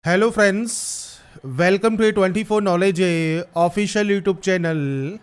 Hello friends, welcome to A 24 knowledge official YouTube channel.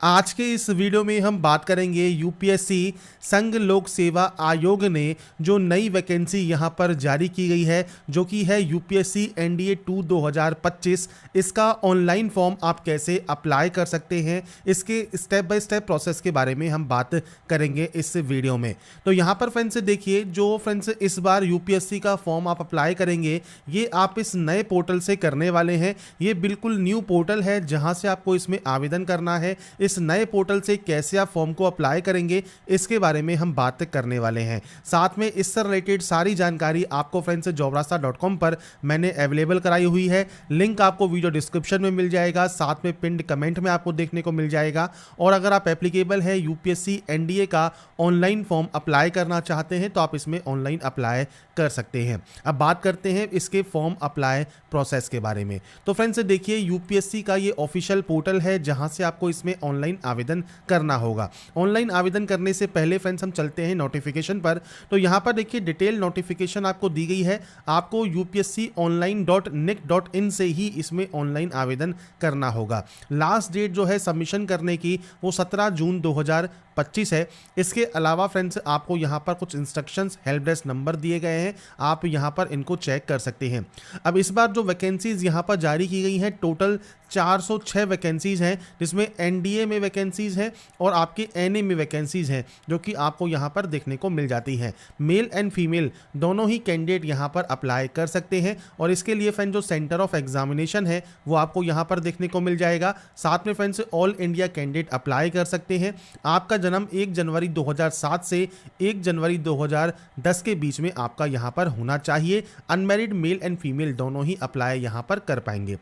आज के इस वीडियो में हम बात करेंगे यूपीएससी संघ लोक सेवा आयोग ने जो नई वैकेंसी यहां पर जारी की गई है, जो कि है यूपीएससी एनडीए 2 2025। इसका ऑनलाइन फॉर्म आप कैसे अप्लाई कर सकते हैं, इसके स्टेप बाय स्टेप प्रोसेस के बारे में हम बात करेंगे इस वीडियो में। तो यहां पर फ्रेंड्स देखिए, जो फ्रेंड्स इस बार यूपीएससी का फॉर्म आप अप्लाई करेंगे, ये आप इस नए पोर्टल से करने वाले हैं। ये बिल्कुल न्यू पोर्टल है जहां से आपको इसमें आवेदन करना है। इस नए पोर्टल से कैसे आप फॉर्म को अप्लाई करेंगे, इसके बारे में हम बात करने वाले हैं। साथ में इससे रिलेटेड सारी जानकारी आपको फ्रेंड्स jobrasta.com पर मैंने अवेलेबल कराई हुई है। लिंक आपको वीडियो डिस्क्रिप्शन में मिल जाएगा, साथ में पिंड कमेंट में आपको देखने को मिल जाएगा। और अगर आप एप्लीकेबल है यूपीएससी एनडीए का ऑनलाइन फॉर्म अप्लाई करना चाहते हैं तो आप इसमें ऑनलाइन अप्लाई कर सकते हैं। अब बात करते हैं इसके फॉर्म अप्लाई प्रोसेस के बारे में। तो फ्रेंड्स देखिए, यूपीएससी का ये ऑफिशियल पोर्टल है जहां से आपको इसमें ऑनलाइन आवेदन करना होगा। ऑनलाइन आवेदन करने से पहले फ्रेंड्स हम चलते हैं नोटिफिकेशन पर। तो यहां पर देखिए, डिटेल नोटिफिकेशन आपको दी गई है। आपको upsconline.nic.in से ही इसमें ऑनलाइन आवेदन करना होगा। लास्ट डेट जो है सबमिशन करने की वो 17 जून 2025 है। इसके अलावा फ्रेंड्स आपको यहाँ पर कुछ इंस्ट्रक्शंस, हेल्प डेस्क नंबर दिए गए हैं, आप यहाँ पर इनको चेक कर सकते हैं। अब इस बार जो वैकेंसीज यहाँ पर जारी की गई हैं, टोटल 406 वैकेंसीज हैं, जिसमें एनडीए में वैकेंसीज हैं और आपके एनए में वैकेंसीज हैं, जो कि आपको यहाँ पर देखने को मिल जाती हैं। मेल एंड फीमेल दोनों ही कैंडिडेट यहाँ पर अप्लाई कर सकते हैं। और इसके लिए फ्रेंड जो सेंटर ऑफ एग्जामिनेशन है वो आपको यहाँ पर देखने को मिल जाएगा। साथ में friends all India candidate apply कर सकते हैं। आपका जन्म 1 जनवरी 2007 से 1 जनवरी 2010 के बीच में आपका यहाँ पर होना चाहिए। अनमैरिड मेल एंड फीमेल दोनों ही अप्लाई यहाँ पर कर पाएंगे।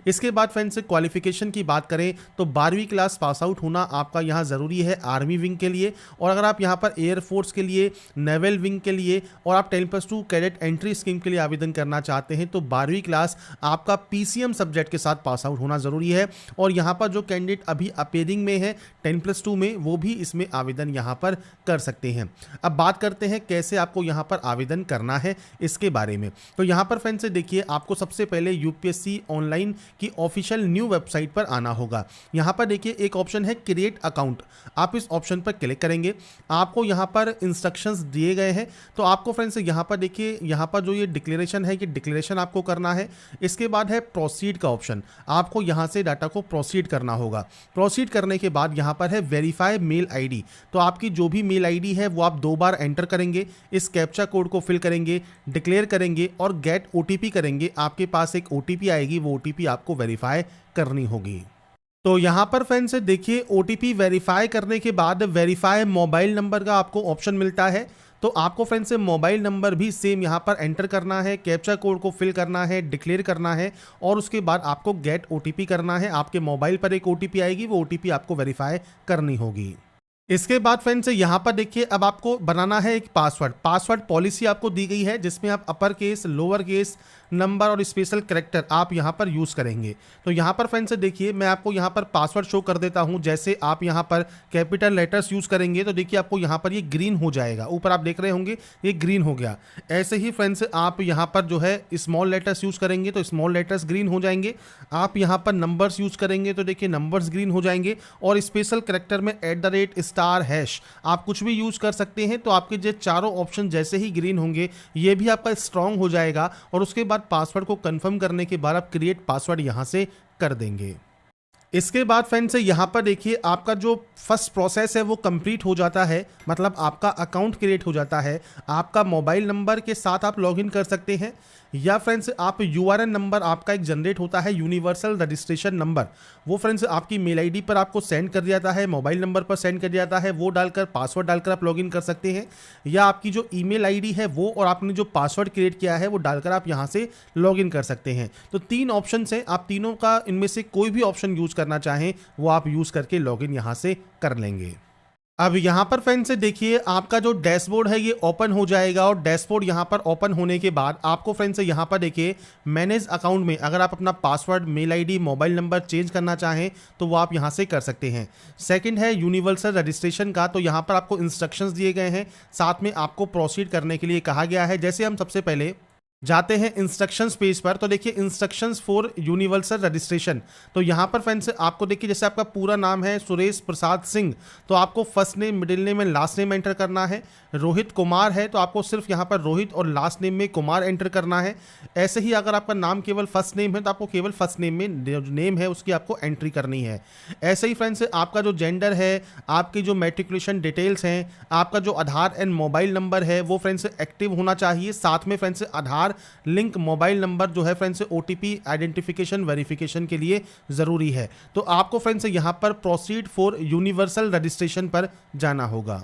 इसके बाद फ्रेंड्स क्वालिफिकेशन की बात करें तो 12वीं क्लास पास आउट होना आपका यहाँ ज़रूरी है आर्मी विंग के लिए। और अगर आप यहाँ पर एयरफोर्स के लिए, नेवल विंग के लिए और आप 10+2 कैडेट एंट्री स्कीम के लिए आवेदन करना चाहते हैं तो 12वीं क्लास आपका पीसीएम सब्जेक्ट के साथ पास आउट होना ज़रूरी है। और यहाँ पर जो कैंडिडेट अभी अपेयरिंग में है 10+2 में, वो भी इसमें आवेदन यहाँ पर कर सकते हैं। अब बात करते हैं कैसे आपको यहाँ पर आवेदन करना है इसके बारे में। तो यहाँ पर फ्रेंड्स देखिए, आपको सबसे पहले यूपीएससी ऑनलाइन की ऑफिशियल न्यू वेबसाइट पर आना होगा। यहाँ पर देखिए एक ऑप्शन है क्रिएट अकाउंट, आप इस ऑप्शन पर क्लिक करेंगे। आपको यहाँ पर इंस्ट्रक्शंस दिए गए हैं। तो आपको फ्रेंड्स यहाँ पर देखिए, यहाँ पर जो ये डिक्लेरेशन है, कि डिक्लेरेशन आपको करना है। इसके बाद है प्रोसीड का ऑप्शन, आपको यहाँ से डाटा को प्रोसीड करना होगा। प्रोसीड करने के बाद यहाँ पर है वेरीफाई मेल आईडी। तो आपकी जो भी मेल आईडी है वो आप 2 बार एंटर करेंगे, इस कैप्चा कोड को फिल करेंगे, डिक्लेयर करेंगे और गेट ओटीपी करेंगे। आपके पास एक ओटीपी आएगी, वो ओटीपी आपको वेरीफाई करनी होगी। तो यहाँ पर फ्रेंड्स देखिए, ओटीपी वेरीफाई करने के बाद वेरीफाई मोबाइल नंबर का आपको ऑप्शन मिलता है। तो आपको फ्रेंड्स मोबाइल नंबर भी सेम यहाँ पर एंटर करना है, कैप्चा कोड को फिल करना है, डिक्लेयर करना है और उसके बाद आपको गेट ओटीपी करना है। आपके मोबाइल पर एक ओटीपी आएगी, वो ओटीपी आपको वेरीफाई करनी होगी। इसके बाद फ्रेंड्स यहाँ पर देखिए, अब आपको बनाना है एक पासवर्ड पॉलिसी आपको दी गई है, जिसमें आप upper case, lower case, number और स्पेशल कैरेक्टर आप यहाँ पर यूज़ करेंगे। तो यहाँ पर फ्रेंड्स देखिए, मैं आपको यहाँ पर पासवर्ड शो कर देता हूँ। जैसे आप यहाँ पर कैपिटल लेटर्स यूज़ करेंगे तो देखिए आपको यहाँ पर ये ग्रीन हो जाएगा, ऊपर आप देख रहे होंगे ये ग्रीन हो गया। ऐसे ही फ्रेंड्स आप यहाँ पर जो है स्मॉल लेटर्स यूज़ करेंगे तो स्मॉल लेटर्स ग्रीन हो जाएंगे। आप यहाँ पर नंबर्स यूज़ करेंगे तो देखिए नंबर्स ग्रीन हो जाएंगे। और स्पेशल कैरेक्टर में @ हैश आप कुछ भी यूज कर सकते हैं। तो आपके जो चारों ऑप्शन जैसे ही ग्रीन होंगे, ये भी आपका स्ट्रांग हो जाएगा। और उसके बाद पासवर्ड को कंफर्म करने के बाद आप क्रिएट पासवर्ड यहां से कर देंगे। इसके बाद फ्रेंड्स यहाँ पर देखिए, आपका जो फर्स्ट प्रोसेस है वो कंप्लीट हो जाता है, मतलब आपका अकाउंट क्रिएट हो जाता है। आपका मोबाइल नंबर के साथ आप लॉगिन कर सकते हैं, या फ्रेंड्स आप यूआरएन नंबर आपका एक जनरेट होता है, यूनिवर्सल रजिस्ट्रेशन नंबर, वो फ्रेंड्स आपकी मेल आईडी पर आपको सेंड कर दिया जाता है, मोबाइल नंबर पर सेंड कर दिया जाता है। वो डालकर, पासवर्ड डालकर आप लॉगिन कर सकते हैं, या आपकी जो ईमेल आईडी है वो और आपने जो पासवर्ड क्रिएट किया है वो डालकर आप यहाँ से लॉगिन कर सकते हैं। तो 3 ऑप्शन हैं, आप तीनों का इनमें से कोई भी ऑप्शन यूज करना चाहें वो आप यूज करके लॉगिन यहां से कर लेंगे। अब यहाँ पर फ्रेंड्स देखिए, आपका जो डैशबोर्ड है ये ओपन हो जाएगा। और डैशबोर्ड यहाँ पर ओपन होने के बाद आपको फ्रेंड्स यहाँ पर देखिए, मैनेज अकाउंट में अगर आप अपना password, mail ID, mobile number change करना चाहें तो वो आप यहाँ से कर सकते हैं। सेकंड है यूनिवर्सल रजिस्ट्रेशन का, तो यहाँ पर आपको इंस्ट्रक्शंस दिए गए हैं, साथ में आपको प्रोसीड करने के लिए कहा गया है। जैसे हम सबसे पहले जाते हैं इंस्ट्रक्शंस पेज पर, तो देखिए इंस्ट्रक्शंस फॉर यूनिवर्सल रजिस्ट्रेशन। तो यहाँ पर फ्रेंड्स आपको देखिए जैसे आपका पूरा नाम है सुरेश प्रसाद सिंह, तो आपको first name, middle name and last name enter करना है। रोहित कुमार है तो आपको सिर्फ यहाँ पर रोहित और लास्ट नेम में कुमार एंटर करना है। ऐसे ही अगर आपका नाम केवल फर्स्ट नेम है तो आपको केवल फर्स्ट नेम में जो नेम है उसकी आपको एंट्री करनी है। ऐसे ही फ्रेंड्स आपका जो जेंडर है, आपकी जो मैट्रिकुलेशन डिटेल्स हैं, आपका जो आधार एंड मोबाइल नंबर है वो फ्रेंड्स एक्टिव होना चाहिए। साथ में फ्रेंड्स आधार लिंक मोबाइल नंबर जो है फ्रेंड्स ओटीपी आइडेंटिफिकेशन वेरिफिकेशन के लिए ज़रूरी है। तो आपको फ्रेंड्स यहाँ पर प्रोसीड फॉर यूनिवर्सल रजिस्ट्रेशन पर जाना होगा।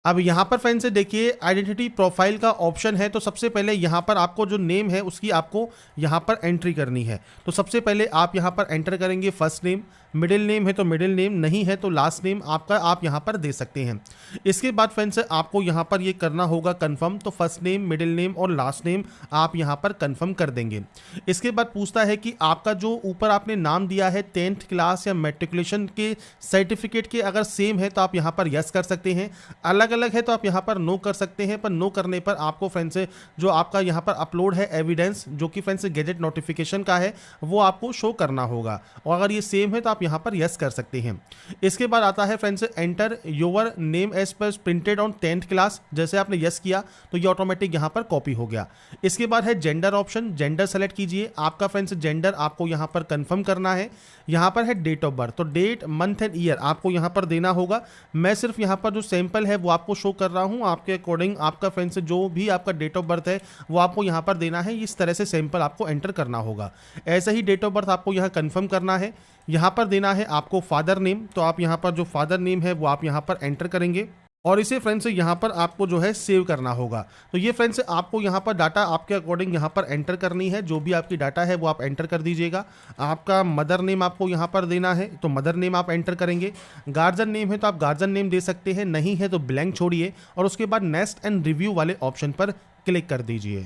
अब यहाँ पर फ्रेंड्स देखिए आइडेंटिटी प्रोफाइल का ऑप्शन है, तो सबसे पहले यहाँ पर आपको जो नेम है उसकी आपको यहाँ पर एंट्री करनी है। तो सबसे पहले आप यहाँ पर एंटर करेंगे फर्स्ट नेम, मिडिल नेम है तो मिडिल नेम, नहीं है तो लास्ट नेम आपका आप यहाँ पर दे सकते हैं। इसके बाद फ्रेंड्स आपको यहाँ पर ये करना होगा कंफर्म, तो फर्स्ट नेम, मिडिल नेम और लास्ट नेम आप यहाँ पर कंफर्म कर देंगे। इसके बाद पूछता है कि आपका जो ऊपर आपने नाम दिया है 10th क्लास या मैट्रिकुलेशन के सर्टिफिकेट के अगर सेम है तो आप यहाँ पर यस कर सकते हैं, अलग अलग है तो आप यहाँ पर नो कर सकते हैं। पर नो करने पर आपको फ्रेंड्स जो आपका यहाँ पर अपलोड है एविडेंस जो कि फ्रेंड्स गैजेट नोटिफिकेशन का है वो आपको शो करना होगा, और अगर ये सेम है तो आप यहाँ पर यस कर सकते हैं। इसके बाद आता है friends enter your name as per printed on 10th class. जैसे आपने यस किया तो ये ऑटोमेटिक यहाँ पर कॉपी हो गया। इसके बाद है जेंडर ऑप्शन, जेंडर सेलेक्ट कीजिए। आपका फ्रेंड्स जेंडर आपको यहाँ पर कंफर्म करना है। यहाँ पर है डेट ऑफ बर्थ, तो डेट, मंथ एंड ईयर आपको यहाँ पर देना होगा। मैं सिर्फ यहाँ पर जो सैंपल है वो आपको शो कर रहा हूँ, आपके अकॉर्डिंग आपका फ्रेंड्स जो भी आपका डेट ऑफ बर्थ है वो आपको यहाँ पर देना है। इस तरह से सैंपल आपको एंटर करना होगा। ऐसे ही डेट ऑफ बर्थ आपको यहाँ कंफर्म करना है। यहाँ पर देना है आपको फादर नेम, तो आप यहाँ पर जो फादर नेम है वो आप यहाँ पर एंटर करेंगे और इसे फ्रेंड्स यहाँ पर आपको जो है सेव करना होगा। तो ये फ्रेंड्स आपको यहाँ पर डाटा आपके अकॉर्डिंग यहाँ पर एंटर करनी है, जो भी आपकी डाटा है वो आप एंटर कर दीजिएगा। आपका मदर नेम आपको यहाँ पर देना है, तो मदर नेम आप एंटर करेंगे। गार्जियन नेम है तो आप गार्जियन नेम दे सकते हैं, नहीं है तो ब्लैंक छोड़िए और उसके बाद नेक्स्ट एंड रिव्यू वाले ऑप्शन पर क्लिक कर दीजिए।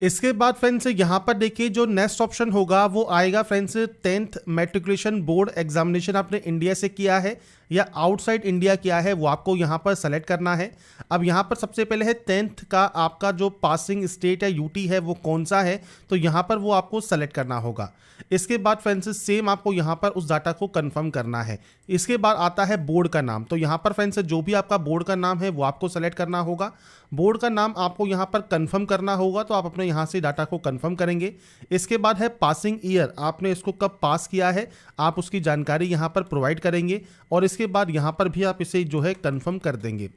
इसके बाद फ्रेंड्स यहाँ पर देखिए जो नेक्स्ट ऑप्शन होगा वो आएगा friends 10th matriculation board examination आपने इंडिया से किया है या आउटसाइड इंडिया किया है वो आपको यहाँ पर सेलेक्ट करना है। अब यहाँ पर सबसे पहले है 10th का आपका जो पासिंग स्टेट है यूटी है वो कौन सा है, तो यहाँ पर वो आपको सेलेक्ट करना होगा। इसके बाद फ्रेंड्स सेम आपको यहाँ पर उस डाटा को कंफर्म करना है। इसके बाद आता है बोर्ड का नाम, तो यहाँ पर फ्रेंड्स जो भी आपका बोर्ड का नाम है वो आपको सेलेक्ट करना होगा। बोर्ड का नाम आपको यहाँ पर कंफर्म करना होगा, तो आप अपने यहाँ से डाटा को कंफर्म करेंगे। इसके बाद है पासिंग ईयर, आपने इसको कब पास किया है आप उसकी जानकारी यहाँ पर प्रोवाइड करेंगे और इसके बाद यहाँ पर भी आप इसे जो है कंफर्म कर देंगे।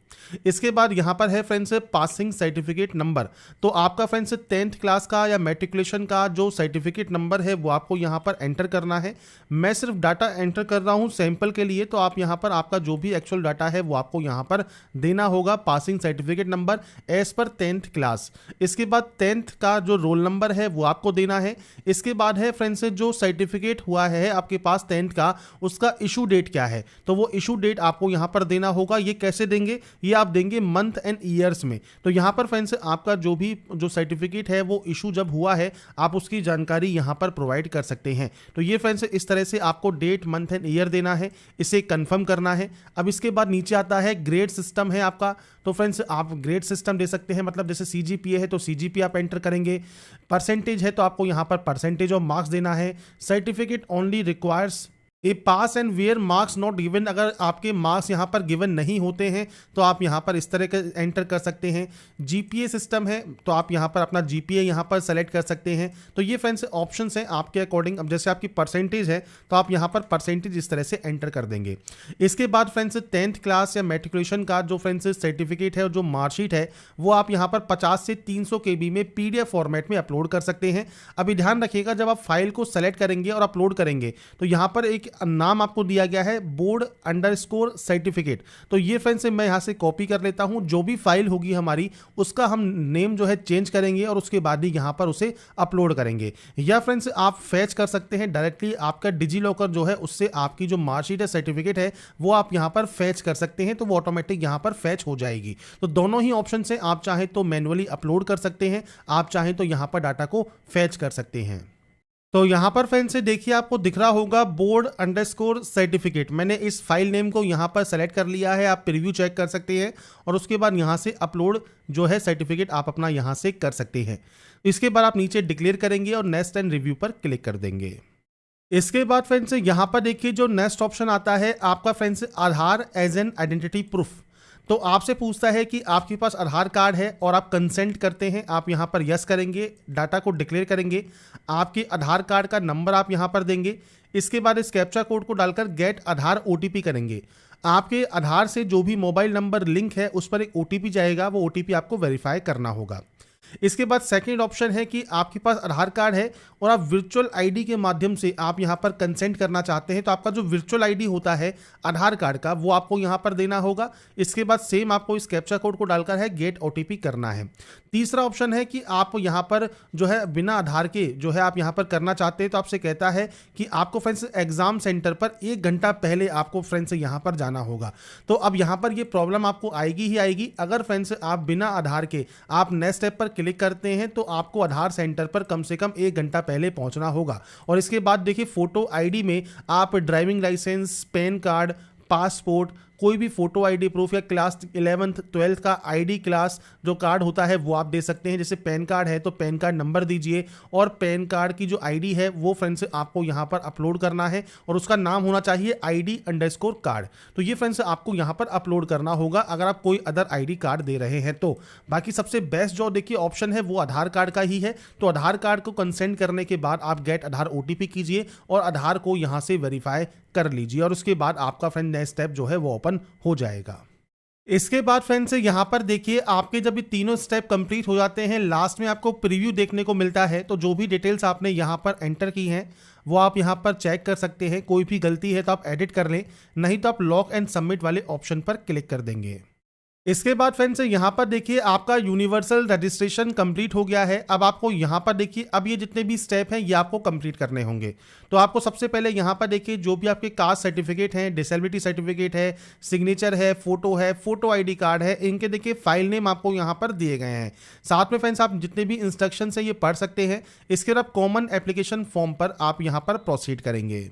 इसके बाद यहाँ पर है फ्रेंड्स पासिंग सर्टिफिकेट नंबर, तो आपका फ्रेंड्स 10th क्लास का या मैट्रिकुलेशन का जो सर्टिफिकेट नंबर है वो आपको यहाँ पर एंटर करना है। मैं सिर्फ डाटा एंटर कर रहा हूँ सैंपल के लिए, तो आप यहाँ पर आपका जो भी एक्चुअल डाटा है वो आपको यहाँ पर देना होगा। Passing certificate number as per 10th class. इसके बाद 10th का जो रोल नंबर है वो आपको देना है। इसके बाद है फ्रेंड्स जो सर्टिफिकेट हुआ है आपके पास 10th का, उसका इशू डेट क्या है, तो वो इशू डेट आपको यहाँ पर देना होगा। ये कैसे देंगे, ये आप देंगे मंथ एंड ईयर्स में। तो यहाँ पर फ्रेंड्स आपका जो भी जो सर्टिफिकेट है वो इशू जब हुआ है आप उसकी जानकारी यहाँ पर प्रोवाइड कर सकते हैं। तो ये फ्रेंड्स इस तरह से आपको डेट, मंथ एंड ईयर देना है, इसे कंफर्म करना है। अब इसके बाद नीचे आता है ग्रेड सिस्टम है आपका, तो फ्रेंड्स आप ग्रेड सिस्टम दे सकते हैं, मतलब जैसे सीजीपीए है तो सीजीपी आप एंटर करेंगे। परसेंटेज है तो आपको यहाँ पर परसेंटेज ऑफ मार्क्स देना है। Certificate only requires a pass and where marks not given, अगर आपके मार्क्स यहाँ पर गिवन नहीं होते हैं तो आप यहाँ पर इस तरह के एंटर कर सकते हैं। जीपीए सिस्टम है तो आप यहाँ पर अपना जीपीए यहाँ पर सेलेक्ट कर सकते हैं। तो ये फ्रेंड्स ऑप्शंस हैं आपके अकॉर्डिंग। अब जैसे आपकी परसेंटेज है तो आप यहाँ पर परसेंटेज इस तरह से एंटर कर देंगे। इसके बाद फ्रेंड्स 10th क्लास या मैट्रिकुलेशन का जो फ्रेंड्स सर्टिफिकेट है और जो मार्कशीट है वो आप यहाँ पर 50 से 300 KB में PDF फॉर्मेट में अपलोड कर सकते हैं। अभी ध्यान रखिएगा जब आप फाइल को सेलेक्ट करेंगे और अपलोड करेंगे तो यहाँ पर एक नाम आपको दिया गया है बोर्ड अंडरस्कोर सर्टिफिकेट, तो ये फ्रेंड्स मैं यहाँ से कॉपी कर लेता हूँ। जो भी फाइल होगी हमारी उसका हम नेम जो है चेंज करेंगे और उसके बाद ही यहाँ पर उसे अपलोड करेंगे। या फ्रेंड्स आप फैच कर सकते हैं डायरेक्टली, आपका डिजी लॉकर जो है उससे आपकी जो मार्कशीट है सर्टिफिकेट है वो आप यहाँ पर फैच कर सकते हैं, तो वो ऑटोमेटिक यहाँ पर फैच हो जाएगी। तो दोनों ही ऑप्शन से आप चाहें तो मैनुअली अपलोड कर सकते हैं, आप चाहें तो यहाँ पर डाटा को फैच कर सकते हैं। तो यहाँ पर फ्रेंड्स से देखिए आपको दिख रहा होगा बोर्ड अंडरस्कोर सर्टिफिकेट। मैंने इस फाइल नेम को यहाँ पर सेलेक्ट कर लिया है, आप प्रीव्यू चेक कर सकते हैं और उसके बाद यहाँ से अपलोड जो है सर्टिफिकेट आप अपना यहाँ से कर सकते हैं। इसके बाद आप नीचे डिक्लेयर करेंगे और नेक्स्ट एंड रिव्यू पर क्लिक कर देंगे। इसके बाद फ्रेंड्स यहाँ पर देखिए जो नेक्स्ट ऑप्शन आता है आपका friends Aadhaar as an identity proof. तो आपसे पूछता है कि आपके पास आधार कार्ड है और आप कंसेंट करते हैं, आप यहाँ पर यस करेंगे, डाटा को डिक्लेयर करेंगे, आपके आधार कार्ड का नंबर आप यहाँ पर देंगे। इसके बाद इस कैप्चा कोड को डालकर गेट आधार ओटीपी करेंगे। आपके आधार से जो भी मोबाइल नंबर लिंक है उस पर एक ओटीपी जाएगा, वो ओटीपी आपको वेरीफाई करना होगा। इसके बाद सेकंड ऑप्शन है कि आपके पास आधार कार्ड है और आप वर्चुअल आईडी के माध्यम से आप यहां पर कंसेंट करना चाहते हैं, तो आपका जो वर्चुअल आईडी होता है आधार कार्ड का वो आपको यहां पर देना होगा। इसके बाद सेम आपको इस कैप्चा कोड को डालकर है गेट ओटीपी करना है। तीसरा ऑप्शन है कि आप यहां पर जो है बिना आधार के जो है आप यहां पर करना चाहते हैं, तो आपसे कहता है कि आपको फ्रेंड्स एग्जाम सेंटर पर 1 घंटा पहले आपको फ्रेंड्स यहां पर जाना होगा। तो अब यहां पर ये प्रॉब्लम आपको आएगी ही आएगी। अगर फ्रेंड्स आप बिना आधार के आप नेक्स्ट स्टेप पर क्लिक करते हैं तो आपको आधार सेंटर पर कम से कम 1 घंटा पहले पहुंचना होगा। और इसके बाद देखिए फोटो आईडी में आप driving licence, PAN card, passport, कोई भी फोटो आईडी प्रूफ या क्लास 11th 12th का आईडी क्लास जो कार्ड होता है वो आप दे सकते हैं। जैसे पैन कार्ड है तो पैन कार्ड नंबर दीजिए और पैन कार्ड की जो आईडी है वो फ्रेंड्स आपको यहाँ पर अपलोड करना है और उसका नाम होना चाहिए ID_कार्ड। तो ये फ्रेंड्स आपको यहाँ पर अपलोड करना होगा अगर आप कोई अदर आईडी कार्ड दे रहे हैं तो। बाकी सबसे बेस्ट जो देखिए ऑप्शन है वो आधार कार्ड का ही है। तो आधार कार्ड को कंसेंट करने के बाद आप गेट आधार ओटीपी कीजिए और आधार को यहाँ से वेरीफाई कर लीजिए और उसके बाद आपका फ्रेंड नेक्स्ट स्टेप जो है वो ओपन हो जाएगा। इसके बाद फ्रेंड्स यहाँ पर देखिए आपके जब ये तीनों स्टेप कंप्लीट हो जाते हैं लास्ट में आपको प्रीव्यू देखने को मिलता है। तो जो भी डिटेल्स आपने यहाँ पर एंटर की हैं वो आप यहाँ पर चेक कर सकते हैं। कोई भी गलती है तो आप एडिट कर लें, नहीं तो आप लॉक एंड सबमिट वाले ऑप्शन पर क्लिक कर देंगे। इसके बाद फ्रेंड्स यहाँ पर देखिए आपका यूनिवर्सल रजिस्ट्रेशन कंप्लीट हो गया है। अब आपको यहाँ पर देखिए अब ये जितने भी स्टेप हैं ये आपको कंप्लीट करने होंगे। तो आपको सबसे पहले यहाँ पर देखिए जो भी आपके कास्ट सर्टिफिकेट हैं, डिसेबिलिटी सर्टिफिकेट है, सिग्नेचर है, फोटो आईडी कार्ड है, इनके देखिए फाइल नेम आपको यहाँ पर दिए गए हैं। साथ में फ्रेंड्स आप जितने भी इंस्ट्रक्शन है ये पढ़ सकते हैं। इसके बाद कॉमन एप्लीकेशन फॉर्म पर आप यहाँ पर प्रोसीड करेंगे।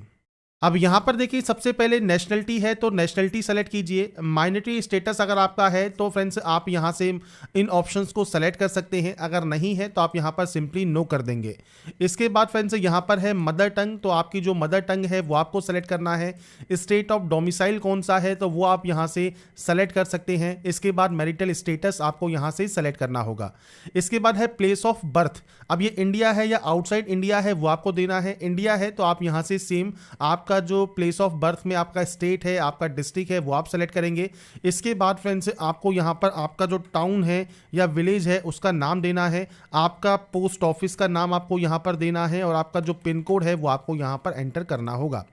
अब यहाँ पर देखिए सबसे पहले नेशनलिटी है तो नेशनलिटी सेलेक्ट कीजिए। माइनॉरिटी स्टेटस अगर आपका है तो फ्रेंड्स आप यहाँ से इन ऑप्शंस को सेलेक्ट कर सकते हैं, अगर नहीं है तो आप यहाँ पर सिंपली नो कर देंगे। इसके बाद फ्रेंड्स यहाँ पर है मदर टंग, तो आपकी जो मदर टंग है वो आपको सेलेक्ट करना है। स्टेट ऑफ डोमिसाइल कौन सा है तो वो आप यहाँ से सेलेक्ट कर सकते हैं। इसके बाद मैरिटल स्टेटस आपको यहाँ से सेलेक्ट करना होगा। इसके बाद है प्लेस ऑफ बर्थ, अब ये इंडिया है या आउटसाइड इंडिया है वो आपको देना है। इंडिया है तो आप यहाँ से सेम आपका जो प्लेस ऑफ बर्थ में आपका स्टेट है, आपका डिस्ट्रिक्ट है वो आप सेलेक्ट करेंगे। इसके बाद फ्रेंड्स आपको यहाँ पर आपका जो टाउन है या विलेज है उसका नाम देना है, आपका पोस्ट ऑफिस का नाम आपको यहाँ पर देना है और आपका जो पिन कोड है वो आपको यहाँ पर एंटर करना होगा।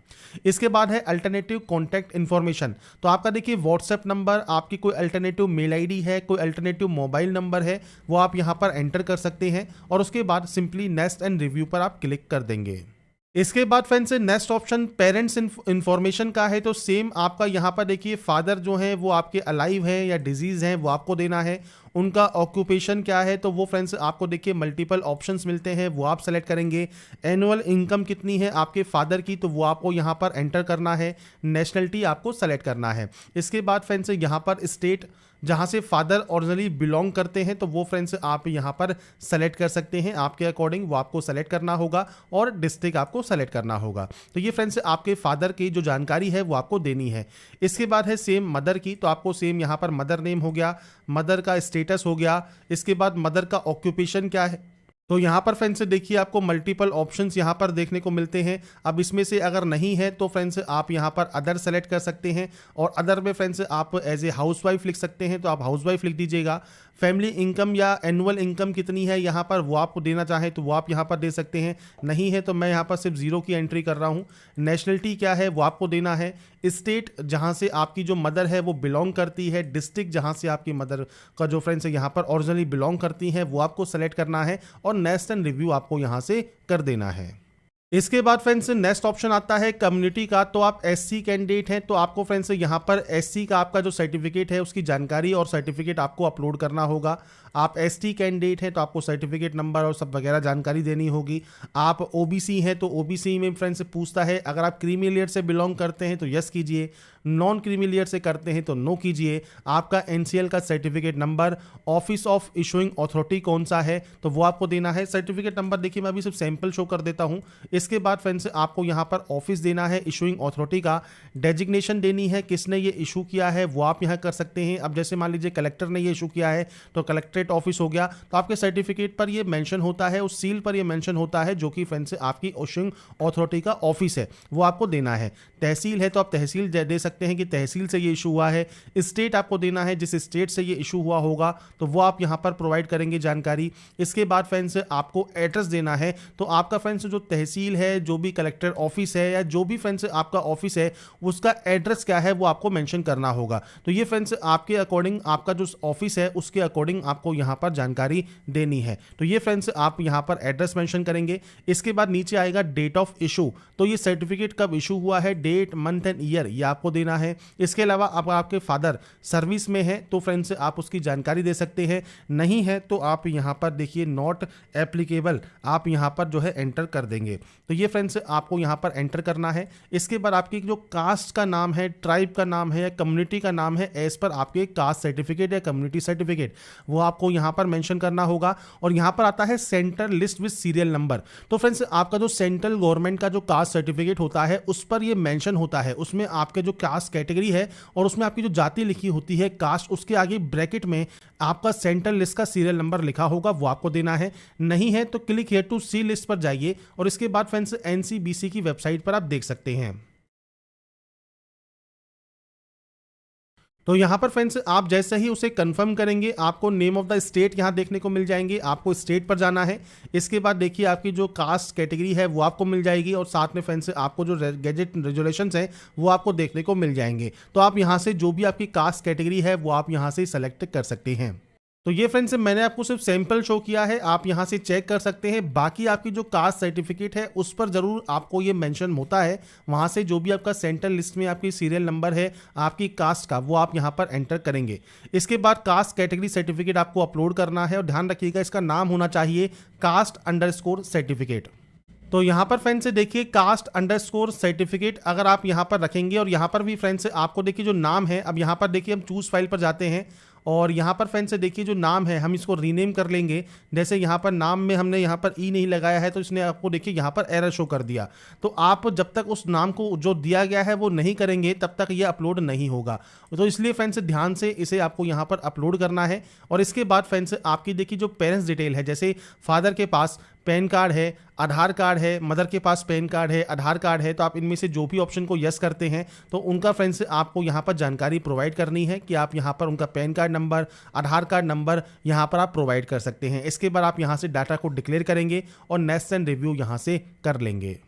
इसके बाद है अल्टरनेटिव कॉन्टैक्ट इन्फॉर्मेशन, तो आपका देखिए व्हाट्सएप नंबर, आपकी कोई अल्टरनेटिव मेल आईडी है, कोई अल्टरनेटिव मोबाइल नंबर है वो आप यहाँ पर एंटर कर सकते हैं और उसके बाद सिंपली नेक्स्ट एंड रिव्यू पर आप क्लिक कर देंगे। इसके बाद friends next option parents information का है, तो सेम आपका यहाँ पर देखिए फादर जो है वो आपके अलाइव हैं या डिजीज़ हैं वो आपको देना है। उनका ऑक्यूपेशन क्या है तो वो फ्रेंड्स आपको देखिए मल्टीपल ऑप्शंस मिलते हैं वो आप सेलेक्ट करेंगे। एनुअल इनकम कितनी है आपके फादर की तो वो आपको यहाँ पर एंटर करना है। नेशनलिटी आपको सेलेक्ट करना है। इसके बाद फ्रेंड्स यहाँ पर स्टेट जहाँ से फादर ओरिजिनली बिलोंग करते हैं तो वो फ्रेंड्स आप यहाँ पर सेलेक्ट कर सकते हैं, आपके अकॉर्डिंग वो आपको सेलेक्ट करना होगा और डिस्ट्रिक्ट आपको सेलेक्ट करना होगा। तो ये फ्रेंड्स आपके फादर की जो जानकारी है वो आपको देनी है। इसके बाद है सेम मदर की, तो आपको सेम यहाँ पर मदर नेम हो गया, मदर का स्टेटस हो गया। इसके बाद मदर का ऑक्यूपेशन क्या है, तो यहाँ पर फ्रेंड्स देखिए आपको मल्टीपल ऑप्शंस यहाँ पर देखने को मिलते हैं। अब इसमें से अगर नहीं है तो फ्रेंड्स आप यहाँ पर अदर सेलेक्ट कर सकते हैं और अदर में फ्रेंड्स आप एज ए हाउसवाइफ लिख सकते हैं तो आप हाउसवाइफ लिख दीजिएगा। फैमिली इनकम या एनुअल इनकम कितनी है यहाँ पर वो आपको देना चाहें तो वो आप यहाँ पर दे सकते हैं, नहीं है तो मैं यहाँ पर सिर्फ 0 की एंट्री कर रहा हूँ। नेशनलिटी क्या है वो आपको देना है। स्टेट जहाँ से आपकी जो मदर है वो बिलोंग करती है, डिस्ट्रिक्ट जहाँ से आपकी मदर का जो फ्रेंड्स है यहाँ पर ओरिजिनली बिलोंग करती हैं वो आपको सेलेक्ट करना है और नेक्स्ट एंड रिव्यू आपको यहाँ से कर देना है। इसके बाद फ्रेंड्स नेक्स्ट ऑप्शन आता है कम्युनिटी का। तो आप एससी कैंडिडेट हैं तो आपको फ्रेंड्स यहाँ पर एससी का आपका जो सर्टिफिकेट है उसकी जानकारी और सर्टिफिकेट आपको अपलोड करना होगा। आप एसटी कैंडिडेट हैं तो आपको सर्टिफिकेट नंबर और सब वगैरह जानकारी देनी होगी। आप ओबीसी हैं तो ओबीसी में फ्रेंड्स पूछता है, अगर आप क्रीमी लेयर से बिलोंग करते हैं तो यस कीजिए, नॉन क्रीमी लेयर से करते हैं तो नो कीजिए। आपका एनसीएल का certificate number, office of issuing authority कौन सा है तो वो आपको देना है। सर्टिफिकेट नंबर देखिए मैं अभी सिर्फ सैंपल शो कर देता हूँ। इसके बाद फ्रेंड्स आपको यहाँ पर ऑफिस देना है इशूइंग अथॉरिटी का, डेजिग्नेशन देनी है किसने ये इशू किया है वो आप यहाँ कर सकते हैं। अब जैसे मान लीजिए कलेक्टर ने ये इशू किया है तो कलेक्ट्रेट ऑफिस हो गया, तो आपके सर्टिफिकेट पर ये मेंशन होता है, उस सील पर ये मेंशन होता है जो कि फ्रेंड्स आपकी इशूइंग अथॉरिटी का ऑफिस है वो आपको देना है। तहसील है तो आप तहसील दे सकते हैं कि तहसील से ये इशू हुआ है। स्टेट आपको देना है जिस स्टेट से ये इशू हुआ होगा तो वो आप यहाँ पर प्रोवाइड करेंगे जानकारी। इसके बाद फ्रेंड्स आपको एड्रेस देना है, तो आपका फ्रेंड्स जो तहसील है, जो भी कलेक्टर ऑफिस है या जो भी फ्रेंड्स आपका ऑफिस है उसका एड्रेस क्या है वो आपको मेंशन करना होगा। तो ये फ्रेंड्स आपके अकॉर्डिंग आपका जो ऑफिस है उसके अकॉर्डिंग आपको यहाँ पर जानकारी देनी है। तो ये फ्रेंड्स आप यहाँ पर एड्रेस मेंशन करेंगे। इसके बाद नीचे आएगा डेट ऑफ इशू, तो ये सर्टिफिकेट कब इशू हुआ है, डेट, मंथ एंड ईयर ये आपको देना है। इसके अलावा अब आपके फादर सर्विस में है तो फ्रेंड्स आप उसकी जानकारी दे सकते हैं, नहीं है तो आप यहाँ पर देखिए नॉट एप्लीकेबल आप यहाँ पर जो है एंटर कर देंगे। तो ये फ्रेंड्स आपको यहाँ पर एंटर करना है। इसके बाद आपकी जो कास्ट का नाम है, ट्राइब का नाम है या कम्युनिटी का नाम है, एज पर आपके कास्ट सर्टिफिकेट या कम्युनिटी सर्टिफिकेट वो आपको यहाँ पर मेंशन करना होगा। और यहाँ पर आता है centre list with serial number. तो फ्रेंड्स आपका जो सेंट्रल गवर्नमेंट का जो कास्ट सर्टिफिकेट होता है उस पर ये मेंशन होता है, उसमें आपके जो कास्ट कैटेगरी है और उसमें आपकी जो जाति लिखी होती है कास्ट, उसके आगे ब्रैकेट में आपका सेंट्रल लिस्ट का सीरियल नंबर लिखा होगा वो आपको देना है। नहीं है तो click here to see list पर जाइए और इसके बाद फ्रेंड्स एनसीबीसी की वेबसाइट पर आप देख सकते हैं। तो यहाँ पर फ्रेंड्स आप जैसे ही उसे कंफर्म करेंगे आपको नेम ऑफ द स्टेट यहाँ देखने को मिल जाएंगे, आपको स्टेट पर जाना है। इसके बाद देखिए आपकी जो कास्ट कैटेगरी है वो आपको मिल जाएगी और साथ में फ्रेंड्स आपको जो गैजेट रेजुलेशंस हैं वो आपको देखने को मिल जाएंगे। तो आप यहाँ से जो भी आपकी कास्ट कैटेगरी है वो आप यहाँ से सेलेक्ट कर सकते हैं। तो ये फ्रेंड्स मैंने आपको सिर्फ सैंपल शो किया है, आप यहाँ से चेक कर सकते हैं। बाकी आपकी जो कास्ट सर्टिफिकेट है उस पर जरूर आपको ये मेंशन होता है, वहाँ से जो भी आपका सेंट्रल लिस्ट में आपकी सीरियल नंबर है आपकी कास्ट का वो आप यहाँ पर एंटर करेंगे। इसके बाद कास्ट कैटेगरी सर्टिफिकेट आपको अपलोड करना है और ध्यान रखिएगा इसका नाम होना चाहिए कास्ट _सर्टिफिकेट। तो यहाँ पर फ्रेंड्स से देखिए कास्ट _ सर्टिफिकेट अगर आप यहाँ पर रखेंगे और यहाँ पर भी फ्रेंड्स आपको देखिए जो नाम है, अब यहाँ पर देखिए हम चूज फाइल पर जाते हैं और यहाँ पर फ्रेंड्स से देखिए जो नाम है हम इसको रीनेम कर लेंगे। जैसे यहाँ पर नाम में हमने यहाँ पर ई नहीं लगाया है तो इसने आपको देखिए यहाँ पर एरर शो कर दिया। तो आप जब तक उस नाम को जो दिया गया है वो नहीं करेंगे तब तक ये अपलोड नहीं होगा। तो इसलिए फ्रेंड्स ध्यान से इसे आपको यहाँ पर अपलोड करना है। और इसके बाद फ्रेंड्स आपकी देखिए जो पेरेंट्स डिटेल है, जैसे फादर के पास पैन कार्ड है, आधार कार्ड है, मदर के पास पैन कार्ड है, आधार कार्ड है, तो आप इनमें से जो भी ऑप्शन को यस करते हैं तो उनका फ्रेंड्स आपको यहाँ पर जानकारी प्रोवाइड करनी है कि आप यहाँ पर उनका पैन कार्ड नंबर, आधार कार्ड नंबर यहाँ पर आप प्रोवाइड कर सकते हैं। इसके बाद आप यहाँ से डाटा को डिक्लेयर करेंगे और नेक्स्ट एंड रिव्यू यहाँ से कर लेंगे।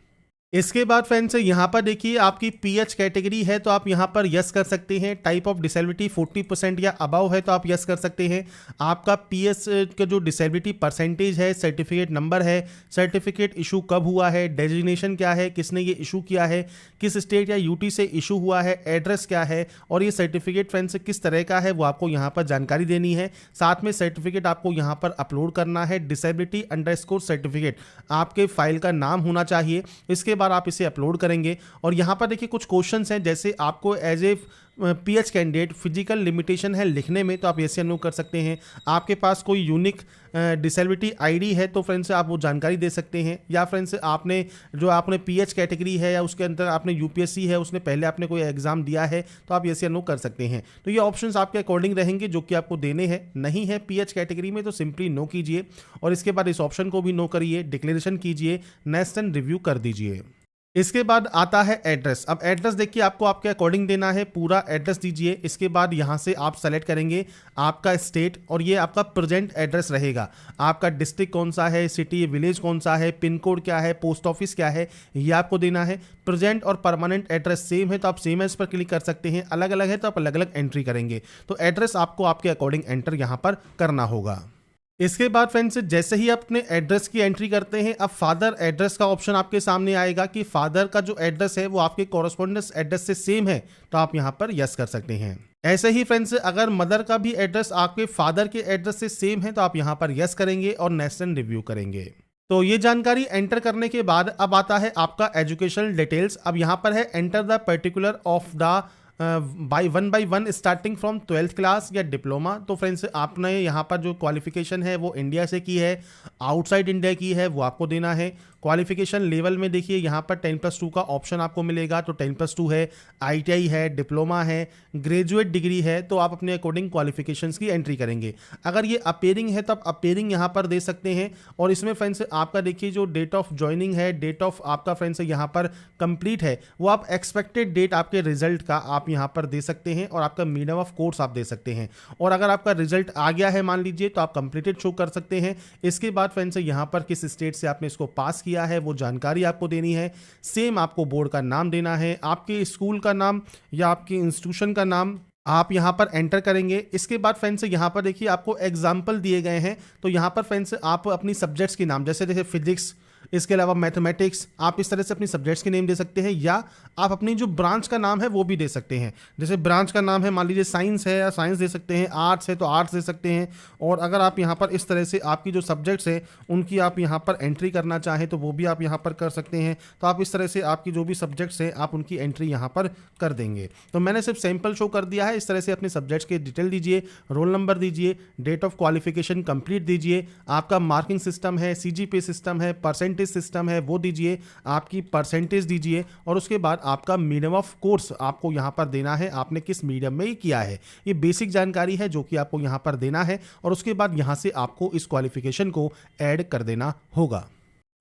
इसके बाद फ्रेंड्स यहाँ पर देखिए आपकी पीएच कैटेगरी है तो आप यहाँ पर यस कर सकते हैं। टाइप ऑफ डिसेबिलिटी 40% या अबव है तो आप यस कर सकते हैं। आपका पीएच का जो डिसेबिलिटी परसेंटेज है, सर्टिफिकेट नंबर है, सर्टिफिकेट इशू कब हुआ है, डेजिग्नेशन क्या है, किसने ये इशू किया है, किस स्टेट या यूटी से इशू हुआ है, एड्रेस क्या है और ये सर्टिफिकेट फ्रेंड्स किस तरह का है वो आपको यहाँ पर जानकारी देनी है। साथ में सर्टिफिकेट आपको यहाँ पर अपलोड करना है। डिसेबिलिटी _ सर्टिफिकेट आपके फाइल का नाम होना चाहिए। इसके बाद आप इसे अपलोड करेंगे और यहां पर देखिए कुछ क्वेश्चंस हैं, जैसे आपको as a PH candidate physical limitation है लिखने में तो आप यस या नो कर सकते हैं। आपके पास कोई यूनिक डिसेबिलिटी आईडी है तो फ्रेंड्स आप वो जानकारी दे सकते हैं। या फ्रेंड्स आपने पीएच कैटेगरी है या उसके अंदर आपने यूपीएससी है, उसने पहले आपने कोई एग्जाम दिया है तो आप यस या नो कर सकते हैं। तो ये ऑप्शंस आपके अकॉर्डिंग रहेंगे जो कि आपको देने हैं। नहीं है पीएच कैटेगरी में तो सिंपली नो कीजिए और इसके बाद इस ऑप्शन को भी नो करिए, डिक्लेरेशन कीजिए, नेक्स्ट एंड रिव्यू कर दीजिए। इसके बाद आता है एड्रेस। अब एड्रेस देखिए आपको आपके अकॉर्डिंग देना है, पूरा एड्रेस दीजिए। इसके बाद यहाँ से आप सेलेक्ट करेंगे आपका स्टेट और ये आपका प्रेजेंट एड्रेस रहेगा। आपका डिस्ट्रिक्ट कौन सा है, सिटी विलेज कौन सा है, पिन कोड क्या है, पोस्ट ऑफिस क्या है, ये आपको देना है। प्रेजेंट और परमानेंट एड्रेस सेम है तो आप सेम एज पर क्लिक कर सकते हैं, अलग अलग है तो आप अलग अलग एंट्री करेंगे। तो एड्रेस आपको आपके अकॉर्डिंग एंटर यहाँ पर करना होगा। इसके बाद फ्रेंड्स जैसे ही आप अपने एड्रेस की एंट्री करते हैं, अब फादर एड्रेस का ऑप्शन आपके सामने आएगा कि फादर का जो एड्रेस है वो आपके कॉरेस्पॉन्डेंस एड्रेस से सेम है, तो आप यहाँ पर यस कर सकते हैं। ऐसे ही फ्रेंड्स अगर मदर का भी एड्रेस आपके फादर के एड्रेस से सेम है तो आप यहाँ पर यस करेंगे और नेक्स्ट एंड रिव्यू करेंगे। तो ये जानकारी एंटर करने के बाद अब आता है आपका एजुकेशनल डिटेल्स। अब यहाँ पर है enter the particular of the by one starting from 12th class या डिप्लोमा। तो फ्रेंड्स आपने यहाँ पर जो क्वालिफिकेशन है वो इंडिया से की है, आउटसाइड इंडिया की है, वो आपको देना है। क्वालिफिकेशन लेवल में देखिए यहाँ पर 10+2 का ऑप्शन आपको मिलेगा, तो 10+2 है, ITI है, डिप्लोमा है, ग्रेजुएट डिग्री है, तो आप अपने अकॉर्डिंग क्वालिफिकेशंस की एंट्री करेंगे। अगर ये अपेयरिंग है तो आप अपेयरिंग यहाँ पर दे सकते हैं। और इसमें फ्रेंड्स आपका देखिए जो डेट ऑफ ज्वाइनिंग है, डेट ऑफ आपका फ्रेंड्स यहाँ पर कंप्लीट है, वो आप एक्सपेक्टेड डेट आपके रिजल्ट का आप यहाँ पर दे सकते हैं और आपका मीडियम ऑफ कोर्स आप दे सकते हैं। और अगर आपका रिजल्ट आ गया है मान लीजिए तो आप कंप्लीटेड शो कर सकते हैं। इसके बाद फ्रेंड्स यहाँ पर किस स्टेट से आपने इसको पास किया है वो जानकारी आपको देनी है। सेम आपको बोर्ड का नाम देना है, आपके स्कूल का नाम या आपके इंस्टीट्यूशन का नाम आप यहाँ पर एंटर करेंगे। इसके बाद फ्रेंड्स यहाँ पर देखिए आपको एग्जाम्पल दिए गए हैं, तो यहाँ पर फ्रेंड्स आप अपनी सब्जेक्ट्स के नाम जैसे फिजिक्स, इसके अलावा मैथमेटिक्स, आप इस तरह से अपनी सब्जेक्ट्स के नेम दे सकते हैं, या आप अपनी जो ब्रांच का नाम है वो भी दे सकते हैं। जैसे ब्रांच का नाम है मान लीजिए साइंस है या साइंस दे सकते हैं, आर्ट्स है तो आर्ट्स दे सकते हैं। और अगर आप यहाँ पर इस तरह से आपकी जो सब्जेक्ट्स हैं उनकी आप यहाँ पर एंट्री करना चाहें तो वो भी आप यहाँ पर कर सकते हैं। तो आप इस तरह से आपकी जो भी सब्जेक्ट्स हैं आप उनकी एंट्री यहाँ पर कर देंगे। तो मैंने सिर्फ सैंपल शो कर दिया है। इस तरह से अपने सब्जेक्ट्स के डिटेल दीजिए, रोल नंबर दीजिए, डेट ऑफ क्वालिफिकेशन कंप्लीट दीजिए, आपका मार्किंग सिस्टम है, CGPA सिस्टम है, परसेंटेज सिस्टम है वो दीजिए, आपकी परसेंटेज दीजिए और उसके बाद आपका मीडियम ऑफ कोर्स आपको यहाँ पर देना है, आपने किस मीडियम में किया है। ये बेसिक जानकारी है जो कि आपको यहाँ पर देना है और उसके बाद यहाँ से आपको इस क्वालिफिकेशन को ऐड कर देना होगा।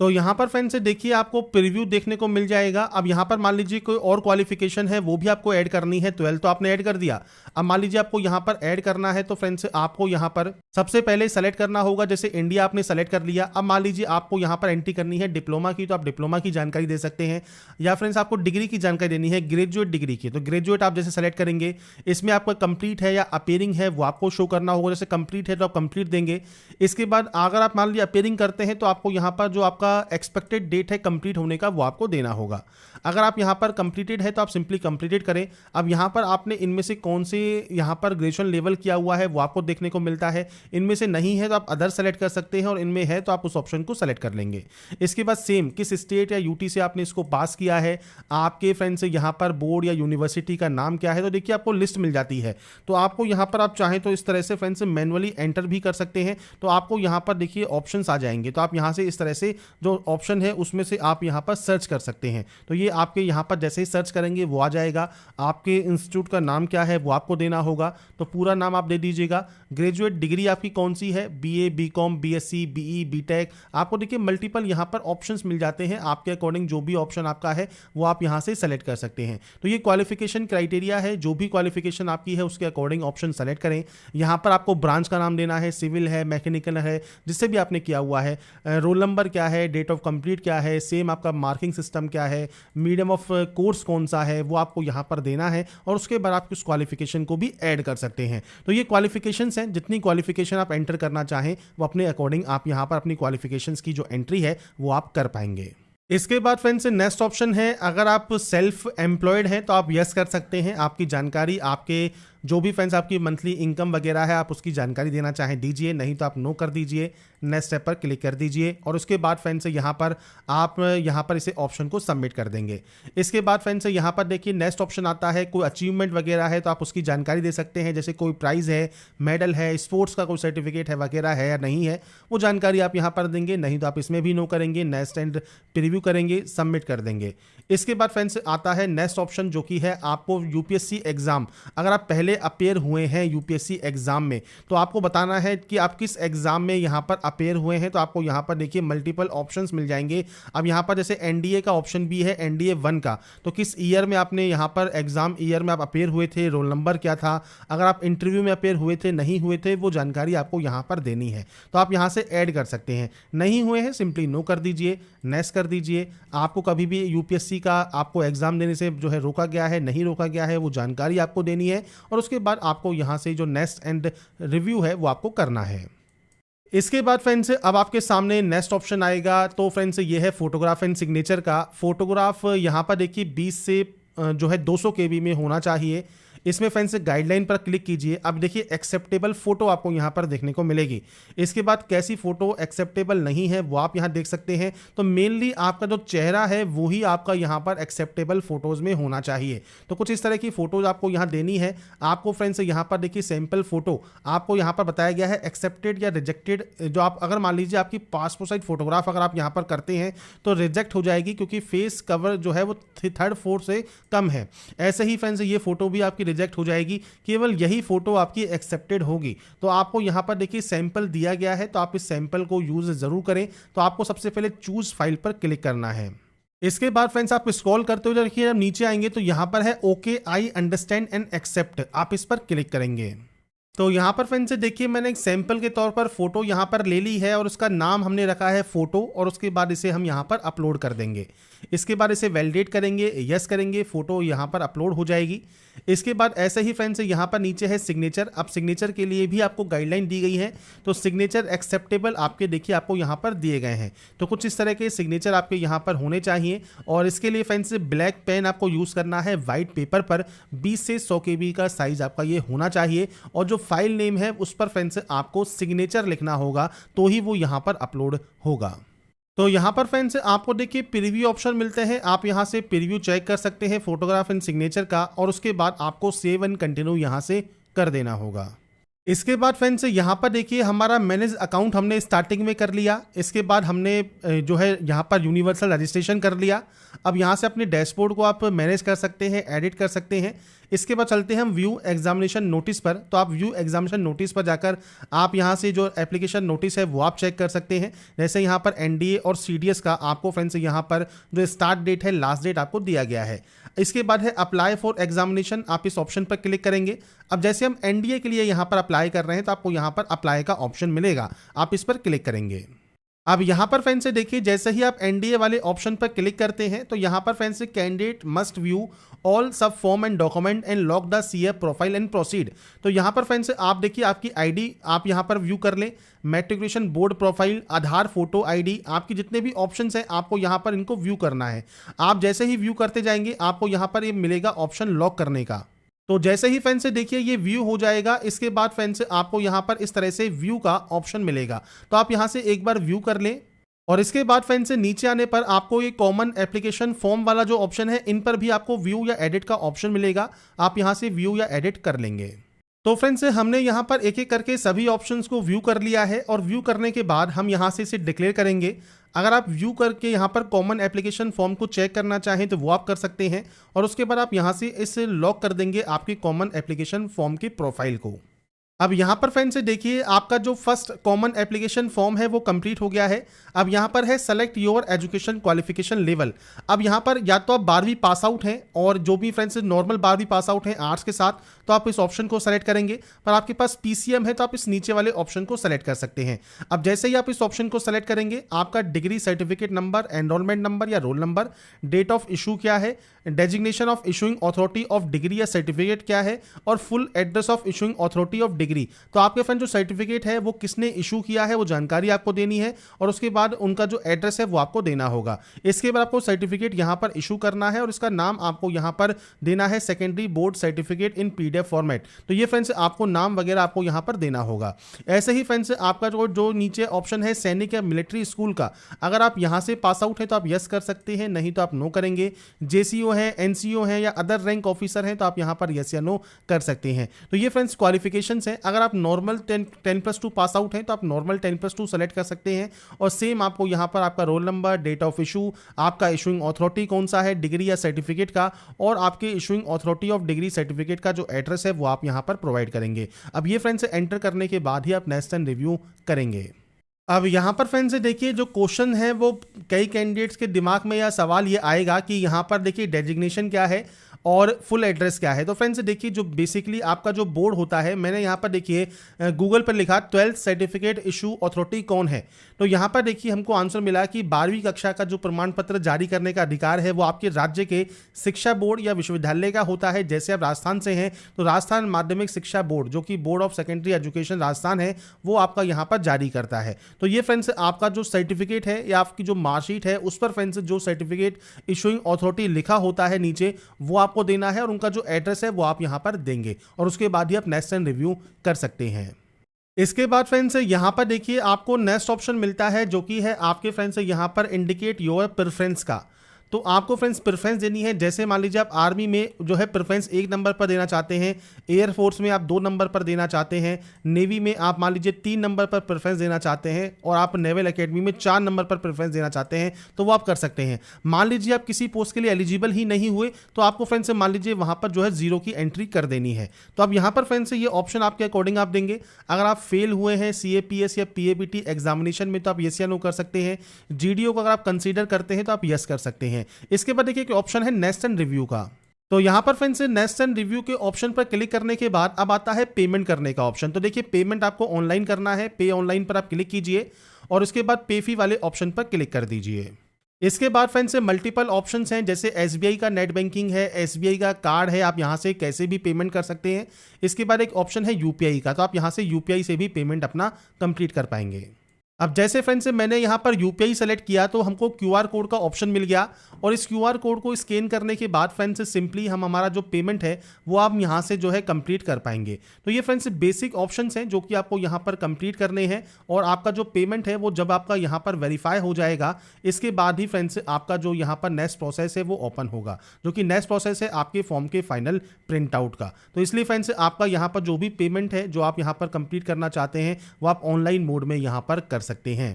तो यहाँ पर फ्रेंड्स देखिए आपको प्रीव्यू देखने को मिल जाएगा। अब यहाँ पर मान लीजिए कोई और क्वालिफिकेशन है वो भी आपको ऐड करनी है। 12 तो आपने ऐड कर दिया, अब मान लीजिए आपको यहाँ पर ऐड करना है तो फ्रेंड्स आपको यहाँ पर सबसे पहले सेलेक्ट करना होगा। जैसे इंडिया आपने सेलेक्ट कर लिया, अब मान लीजिए आपको यहाँ पर एंट्री करनी है डिप्लोमा की, तो आप डिप्लोमा की जानकारी दे सकते हैं। या फ्रेंड्स आपको डिग्री की जानकारी देनी है, ग्रेजुएट डिग्री की, तो ग्रेजुएट आप जैसे सेलेक्ट करेंगे। इसमें आपका कंप्लीट है या अपेयरिंग है वो आपको शो करना होगा। जैसे कंप्लीट है तो आप कंप्लीट देंगे। इसके बाद अगर आप मान लीजिए अपेयरिंग करते हैं तो आपको यहाँ पर जो आपका एक्सपेक्टेड डेट है कंप्लीट होने का वो आपको देना होगा। अगर आप यहाँ पर कंप्लीटेड है तो आप सिंपली कंप्लीटेड करें। अब यहाँ पर आपने इनमें से कौन से यहाँ पर ग्रेजुएशन लेवल किया हुआ है वो आपको देखने को मिलता है। इनमें से नहीं है तो आप अदर सेलेक्ट कर सकते हैं और इनमें है तो आप उस ऑप्शन को सेलेक्ट कर लेंगे। इसके बाद सेम किस स्टेट या यूटी से आपने इसको पास किया है, आपके फ्रेंड से यहाँ पर बोर्ड या यूनिवर्सिटी का नाम क्या है, तो देखिए आपको लिस्ट मिल जाती है। तो आपको यहाँ पर आप चाहें तो इस तरह से फ्रेंड से मैनुअली एंटर भी कर सकते हैं। तो आपको यहाँ पर देखिए ऑप्शंस आ जाएंगे, तो आप यहाँ से इस तरह से जो ऑप्शन है उसमें से आप यहाँ पर सर्च कर सकते हैं। तो ये आपके यहाँ पर जैसे ही सर्च करेंगे वो आ जाएगा। आपके इंस्टीट्यूट का नाम क्या है वो आपको देना होगा, तो पूरा नाम आप दे दीजिएगा। ग्रेजुएट डिग्री आपकी कौन सी है, BA, BCom, BSc, BE, BTech, आपको देखिए मल्टीपल यहाँ पर ऑप्शंस मिल जाते हैं। आपके अकॉर्डिंग जो भी ऑप्शन आपका है वो आप यहाँ से सेलेक्ट कर सकते हैं। तो ये क्वालिफिकेशन क्राइटेरिया है, जो भी क्वालिफिकेशन आपकी है उसके अकॉर्डिंग ऑप्शन सेलेक्ट करें। यहाँ पर आपको ब्रांच का नाम देना है, सिविल है, मैकेनिकल है, जिससे भी आपने किया हुआ है, रोल नंबर क्या है, डेट ऑफ कंप्लीट क्या है, सेम आपका मार्किंग सिस्टम क्या है, मीडियम ऑफ कोर्स कौन सा है वो आपको यहाँ पर देना है और उसके बाद आप उस क्वालिफिकेशन को भी ऐड कर सकते हैं। तो ये क्वालिफिकेशंस हैं, जितनी क्वालिफिकेशन आप एंटर करना चाहें वो अपने अकॉर्डिंग आप यहाँ पर अपनी क्वालिफिकेशंस की जो एंट्री है वो आप कर पाएंगे। इसके बाद फ्रेंड्स नेक्स्ट ऑप्शन है, अगर आप सेल्फ एम्प्लॉयड हैं तो आप यस कर सकते हैं। आपकी जानकारी, आपके जो भी फ्रेंड्स आपकी मंथली इनकम वगैरह है आप उसकी जानकारी देना चाहें दीजिए, नहीं तो आप नो कर दीजिए, नेक्स्ट स्टेप पर क्लिक कर दीजिए और उसके बाद फ्रेंड्स यहाँ पर आप यहाँ पर इसे ऑप्शन को सबमिट कर देंगे। इसके बाद फ्रेंड्स यहाँ पर देखिए नेक्स्ट ऑप्शन आता है, कोई अचीवमेंट वगैरह है तो आप उसकी जानकारी दे सकते हैं। जैसे कोई प्राइज़ है, मेडल है, स्पोर्ट्स का कोई सर्टिफिकेट है वगैरह है या नहीं है, वो जानकारी आप यहाँ पर देंगे, नहीं तो आप इसमें भी नो करेंगे, नेक्स्ट एंड प्रीव्यू करेंगे, सबमिट कर देंगे। इसके बाद फ्रेंड्स आता है नेक्स्ट ऑप्शन जो कि है आपको यूपीएससी एग्जाम, अगर आप पहले अपेयर हुए हैं यूपीएससी एग्जाम में तो आपको बताना है कि आप किस एग्जाम में यहाँ पर अपेयर हुए हैं। तो आपको यहाँ पर देखिए मल्टीपल ऑप्शंस मिल जाएंगे। अब यहाँ पर जैसे एनडीए का ऑप्शन भी है, एनडीए 1 का, तो किस ईयर में आपने यहाँ पर एग्जाम ईयर में आप अपेयर हुए थे, रोल नंबर क्या था, अगर आप इंटरव्यू में अपेयर हुए थे नहीं हुए थे वो जानकारी आपको यहाँ पर देनी है। तो आप यहाँ से ऐड कर सकते हैं, नहीं हुए हैं सिंपली नो कर दीजिए, नेक्स्ट कर दीजिए। आपको कभी भी यूपीएससी का आपको एग्जाम देने से जो है रोका गया है, नहीं रोका गया है, वो जानकारी आपको देनी है और उसके बाद आपको यहाँ से जो नेक्स्ट एंड रिव्यू है वो आपको करना है। इसके बाद फ्रेंड्स अब आपके सामने नेक्स्ट ऑप्शन आएगा। तो फ्रेंड्स ये है फोटोग्राफ एंड सिग्नेचर का। फोटोग्राफ यहाँ पर देखिए 20 से जो है 200 KB में होना चाहिए। इसमें फ्रेंड्स गाइडलाइन पर क्लिक कीजिए। अब देखिए एक्सेप्टेबल फोटो आपको यहाँ पर देखने को मिलेगी। इसके बाद कैसी फोटो एक्सेप्टेबल नहीं है वो आप यहाँ देख सकते हैं। तो मेनली आपका जो चेहरा है वो ही आपका यहाँ पर एक्सेप्टेबल फोटोज में होना चाहिए। तो कुछ इस तरह की फोटोज आपको यहाँ देनी है। आपको फ्रेंड्स यहाँ पर देखिए सैंपल फोटो आपको यहाँ पर बताया गया है एक्सेप्टेड या रिजेक्टेड। जो आप अगर मान लीजिए आपकी पासपोर्ट साइज फोटोग्राफ अगर आप यहाँ पर करते हैं तो रिजेक्ट हो जाएगी, क्योंकि फेस कवर जो है वो 3/4 से कम है। ऐसे ही फ्रेंड्स ये फोटो भी आपकी रिजेक्ट हो जाएगी, केवल यही फोटो आपकी एक्सेप्टेड होगी। तो आपको यहां पर देखिए सैंपल दिया गया है, तो आप इस सैंपल को यूज जरूर करें। तो आपको सबसे पहले चूज फाइल पर क्लिक करना है। इसके बाद फ्रेंड्स आप स्क्रॉल करते हुए देखिए जब नीचे आएंगे तो यहां पर है okay I understand and accept, आप इस पर क्लिक करेंगे। तो यहाँ पर फ्रेंड्स देखिए मैंने एक सैंपल के तौर पर फोटो यहाँ पर ले ली है और उसका नाम हमने रखा है फोटो, और उसके बाद इसे हम यहाँ पर अपलोड कर देंगे। इसके बाद इसे वैलिडेट करेंगे, यस करेंगे, फोटो यहाँ पर अपलोड हो जाएगी। इसके बाद ऐसे ही फ्रेंड्स यहाँ पर नीचे है सिग्नेचर। अब सिग्नेचर के लिए भी आपको गाइडलाइन दी गई है। तो सिग्नेचर एक्सेप्टेबल आपके देखिए आपको यहाँ पर दिए गए हैं। तो कुछ इस तरह के सिग्नेचर आपके यहाँ पर होने चाहिए। और इसके लिए फ्रेंड्स ब्लैक पेन आपको यूज़ करना है वाइट पेपर पर। 20 से 100 KB का साइज आपका ये होना चाहिए। और जो फाइल नेम है उस पर फ्रेंड्स आपको सिग्नेचर लिखना होगा, तो ही वो यहाँ पर अपलोड होगा। तो यहाँ पर फ्रेंड्स आपको देखिए प्रीव्यू ऑप्शन मिलते हैं। आप यहाँ से प्रीव्यू चेक कर सकते हैं फोटोग्राफ एंड सिग्नेचर का, और उसके बाद आपको सेव एंड कंटिन्यू यहाँ से कर देना होगा। इसके बाद फ्रेंड्स यहाँ पर देखिए हमारा मैनेज अकाउंट हमने स्टार्टिंग में कर लिया। इसके बाद हमने जो है यहाँ पर यूनिवर्सल रजिस्ट्रेशन कर लिया। अब यहाँ से अपने डैशबोर्ड को आप मैनेज कर सकते हैं, एडिट कर सकते हैं। इसके बाद चलते हैं हम व्यू एग्जामिनेशन नोटिस पर। तो आप व्यू एग्जामिनेशन नोटिस पर जाकर आप यहाँ से जो एप्लीकेशन नोटिस है वो आप चेक कर सकते हैं। जैसे यहाँ पर NDA और CDS का आपको फ्रेंड्स यहाँ पर जो स्टार्ट डेट है, लास्ट डेट आपको दिया गया है। इसके बाद है अप्लाई फॉर एग्जामिनेशन, आप इस ऑप्शन पर क्लिक करेंगे। अब जैसे हम NDA के लिए यहाँ पर अप्लाई कर रहे हैं तो आपको यहाँ पर अप्लाई का ऑप्शन मिलेगा, आप इस पर क्लिक करेंगे। अब यहाँ पर फ्रेंड्स से देखिए जैसे ही आप NDA वाले ऑप्शन पर क्लिक करते हैं तो यहाँ पर फ्रेंड्स से कैंडिडेट मस्ट व्यू ऑल सब form and document and lock the CF profile and proceed. तो यहाँ पर फ्रेंड्स आप देखिए आपकी ID आप यहाँ पर व्यू कर लें, मैट्रिकुलेशन बोर्ड प्रोफाइल, आधार फोटो ID, आपकी जितने भी ऑप्शंस हैं आपको यहाँ पर इनको व्यू करना है। आप जैसे ही व्यू करते जाएंगे आपको यहाँ पर ये मिलेगा ऑप्शन लॉक करने का। तो जैसे ही फ्रेंड्स से देखिए ये व्यू हो जाएगा। इसके बाद फ्रेंड्स से आपको यहाँ पर इस तरह से व्यू का ऑप्शन मिलेगा, तो आप यहाँ से एक बार व्यू कर लें। और इसके बाद फ्रेंड्स से नीचे आने पर आपको ये कॉमन एप्लीकेशन फॉर्म वाला जो ऑप्शन है इन पर भी आपको व्यू या एडिट का ऑप्शन मिलेगा, आप यहाँ से व्यू या एडिट कर लेंगे। तो फ्रेंड्स हमने यहाँ पर एक एक करके सभी ऑप्शंस को व्यू कर लिया है, और व्यू करने के बाद हम यहाँ से इसे डिक्लेयर करेंगे। अगर आप व्यू करके यहाँ पर कॉमन एप्लीकेशन फॉर्म को चेक करना चाहें तो वो आप कर सकते हैं, और उसके बाद आप यहाँ से इसे लॉक कर देंगे आपकी कॉमन एप्लीकेशन फॉर्म की प्रोफाइल को। अब यहाँ पर फ्रेंड्स से देखिए आपका जो फर्स्ट कॉमन एप्लीकेशन फॉर्म है वो कंप्लीट हो गया है। अब यहाँ पर है select your education qualification level. अब यहाँ पर या तो आप 12वीं पास आउट हैं, और जो भी फ्रेंड्स नॉर्मल 12वीं पास आउट हैं आर्ट्स के साथ, तो आप इस ऑप्शन को सेलेक्ट करेंगे। पर आपके पास PCM है तो आप इस नीचे वाले ऑप्शन को सेलेक्ट कर सकते हैं। अब जैसे ही आप इस ऑप्शन को सेलेक्ट करेंगे आपका degree certificate number, enrolment number या roll number, date of issue क्या है, designation of issuing authority of degree या सर्टिफिकेट क्या है, और full address of issuing authority of degree. तो आपके फ्रेंड जो सर्टिफिकेट है वो किसने इशू किया है वो जानकारी आपको देनी है, और उसके बाद उनका जो एड्रेस है वो आपको देना होगा। इसके बाद आपको सर्टिफिकेट यहाँ पर इशू करना है, और इसका नाम आपको यहाँ पर देना है secondary board certificate in PDF format. तो ये फ्रेंड्स आपको नाम वगैरह आपको यहाँ पर देना होगा। ऐसे ही फ्रेंड्स आपका जो नीचे ऑप्शन है सैनिक या मिलिट्री स्कूल का, अगर आप यहाँ से पास आउट है तो आप यस कर सकते हैं, नहीं तो आप नो करेंगे। JCO है, NCO है या अदर रैंक ऑफिसर हैं तो आप यहाँ पर यस या नो कर सकते हैं। तो ये फ्रेंड्स क्वालिफिकेशंस हैं। अगर आप नॉर्मल 10+2 पास आउट हैं तो आप नॉर्मल 10+2 सेलेक्ट कर सकते हैं, और सेम आपको यहाँ पर आपका roll number, date of issue, आपका इशूइंग अथॉरिटी कौन सा है डिग्री या सर्टिफिकेट का, और आपके issuing authority of degree certificate का जो एड्रेस है वो आप यहाँ पर प्रोवाइड करेंगे। अब ये फ्रेंड्स एंटर करने के बाद ही आप नेक्स्ट एंड रिव्यू करेंगे। अब यहाँ पर फ्रेंड्स देखिए जो क्वेश्चन है वो कई कैंडिडेट्स के दिमाग में यह सवाल ये आएगा कि यहाँ पर देखिए डेजिग्नेशन क्या है और फुल एड्रेस क्या है। तो फ्रेंड्स देखिए जो बेसिकली आपका जो बोर्ड होता है, मैंने यहाँ पर देखिए गूगल पर लिखा 12th सर्टिफिकेट इशू अथॉरिटी कौन है। तो यहाँ पर देखिए हमको आंसर मिला कि 12वीं कक्षा का जो प्रमाण पत्र जारी करने का अधिकार है वो आपके राज्य के शिक्षा बोर्ड या विश्वविद्यालय का होता है। जैसे आप राजस्थान से हैं तो राजस्थान माध्यमिक शिक्षा बोर्ड, जो कि board of secondary education Rajasthan है, वो आपका यहाँ पर जारी करता है। तो ये फ्रेंड्स आपका जो सर्टिफिकेट है या आपकी जो मार्कशीट है उस पर फ्रेंड्स जो सर्टिफिकेट इशूइंग अथॉरिटी लिखा होता है नीचे, वो आपको देना है और उनका जो एड्रेस है वो आप यहाँ पर देंगे और उसके बाद ही आप नेक्स्ट एंड रिव्यू कर सकते हैं। इसके बाद फ्रेंड्स यहाँ पर देखिए आपको नेक्स्ट ऑप्शन मिलता है जो कि है आपके फ्रेंड्स यहाँ पर इंडिकेट योर प्रेफरेंस का। तो आपको फ्रेंड्स प्रेफरेंस देनी है। जैसे मान लीजिए आप आर्मी में जो है प्रेफरेंस 1 नंबर पर देना चाहते हैं, एयरफोर्स में आप 2 नंबर पर देना चाहते हैं, नेवी में आप मान लीजिए 3 नंबर पर प्रेफरेंस देना चाहते हैं और आप नेवल एकेडमी में 4 नंबर पर प्रेफरेंस देना चाहते हैं, तो वो आप कर सकते हैं। मान लीजिए आप किसी पोस्ट के लिए एलिजिबल ही नहीं हुए तो आपको फ्रेंड्स मान लीजिए वहाँ पर जो है 0 की एंट्री कर देनी है। तो अब यहाँ पर फ्रेंड्स ये ऑप्शन आपके अकॉर्डिंग आप देंगे। अगर आप फेल हुए हैं CAPS या PABT एग्जामिनेशन में तो आप येस या नो कर सकते हैं। GDO को अगर आप कंसीडर करते हैं तो आप येस कर सकते हैं। इसके बाद देखिए कि ऑप्शन है नेक्स्ट एंड रिव्यू का। तो यहां पर फ्रेंड्स नेक्स्ट एंड रिव्यू के ऑप्शन पर क्लिक करने के बाद अब आता है पेमेंट करने का ऑप्शन। तो देखिए पेमेंट आपको ऑनलाइन करना है, पे ऑनलाइन पर आप क्लिक कीजिए और उसके बाद पे फी वाले ऑप्शन पर क्लिक कर दीजिए। इसके बाद फ्रेंड्स मल्टीपल ऑप्शंस हैं, जैसे SBI का नेट बैंकिंग है, SBI का कार्ड है, आप यहां से कैसे भी पेमेंट कर सकते हैं। इसके बाद एक ऑप्शन है UPI का, तो आप यहां से UPI से भी पेमेंट अपना कंप्लीट कर पाएंगे। अब जैसे फ्रेंड्स मैंने यहाँ पर UPI सेलेक्ट किया तो हमको QR कोड का ऑप्शन मिल गया और इस QR कोड को स्कैन करने के बाद फ्रेंड्स सिंपली हम हमारा जो पेमेंट है वो आप यहाँ से जो है कंप्लीट कर पाएंगे। तो ये फ्रेंड्स बेसिक ऑप्शंस हैं जो कि आपको यहाँ पर कंप्लीट करने हैं और आपका जो पेमेंट है वो जब आपका यहाँ पर वेरीफाई हो जाएगा इसके बाद ही फ्रेंड्स आपका जो यहाँ पर नेक्स्ट प्रोसेस है वो ओपन होगा, जो कि नेक्स्ट प्रोसेस है आपके फॉर्म के फाइनल प्रिंट आउट का। तो इसलिए फ्रेंड्स आपका यहाँ पर जो भी पेमेंट है जो आप यहाँ पर कंप्लीट करना चाहते हैं वो आप ऑनलाइन मोड में यहाँ पर कर सकते हैं।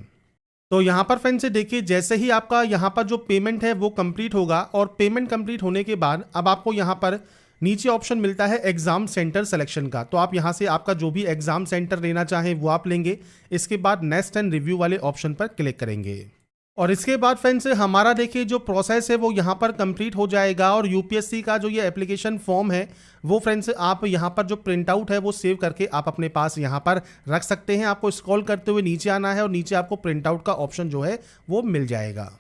तो यहाँ पर फ्रेंड्स देखिए जैसे ही आपका यहाँ पर जो पेमेंट है वो कंप्लीट होगा और पेमेंट कंप्लीट होने के बाद अब आपको यहाँ पर नीचे ऑप्शन मिलता है एग्जाम सेंटर सिलेक्शन का। तो आप यहाँ से आपका जो भी एग्जाम सेंटर लेना चाहें वो आप लेंगे। इसके बाद नेक्स्ट एंड रिव्यू वाले ऑप्शन पर क्लिक करेंगे और इसके बाद फ्रेंड्स हमारा देखिए जो प्रोसेस है वो यहाँ पर कंप्लीट हो जाएगा और UPSC का जो ये एप्लीकेशन फॉर्म है वो फ्रेंड्स आप यहाँ पर जो प्रिंट आउट है वो सेव करके आप अपने पास यहाँ पर रख सकते हैं। आपको स्क्रॉल करते हुए नीचे आना है और नीचे आपको प्रिंट आउट का ऑप्शन जो है वो मिल जाएगा।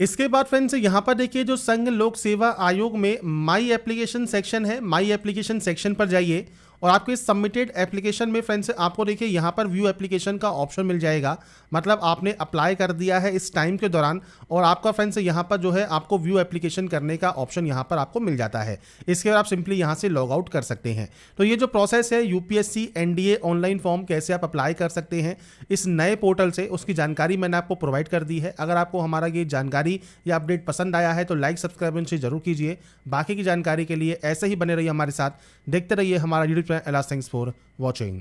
इसके बाद फ्रेंड्स यहाँ पर देखिए जो संघ लोक सेवा आयोग में माई एप्लीकेशन सेक्शन है, माई एप्लीकेशन सेक्शन पर जाइए और आपके सबमिटेड एप्लीकेशन में फ्रेंड्स आपको देखिए यहाँ पर व्यू एप्लीकेशन का ऑप्शन मिल जाएगा। मतलब आपने अप्लाई कर दिया है इस टाइम के दौरान और आपका फ्रेंड्स यहाँ पर जो है आपको व्यू एप्लीकेशन करने का ऑप्शन यहाँ पर आपको मिल जाता है। इसके बाद आप सिंपली यहाँ से लॉग आउट कर सकते हैं। तो ये जो प्रोसेस है UPSC NDA ऑनलाइन फॉर्म कैसे आप अप्लाई कर सकते हैं इस नए पोर्टल से, उसकी जानकारी मैंने आपको प्रोवाइड कर दी है। अगर आपको हमारा ये जानकारी या अपडेट पसंद आया है तो लाइक सब्सक्राइब से जरूर कीजिए। बाकी की जानकारी के लिए ऐसे ही बने रहिए हमारे साथ, देखते रहिए हमारा YouTube channel. Thanks for watching.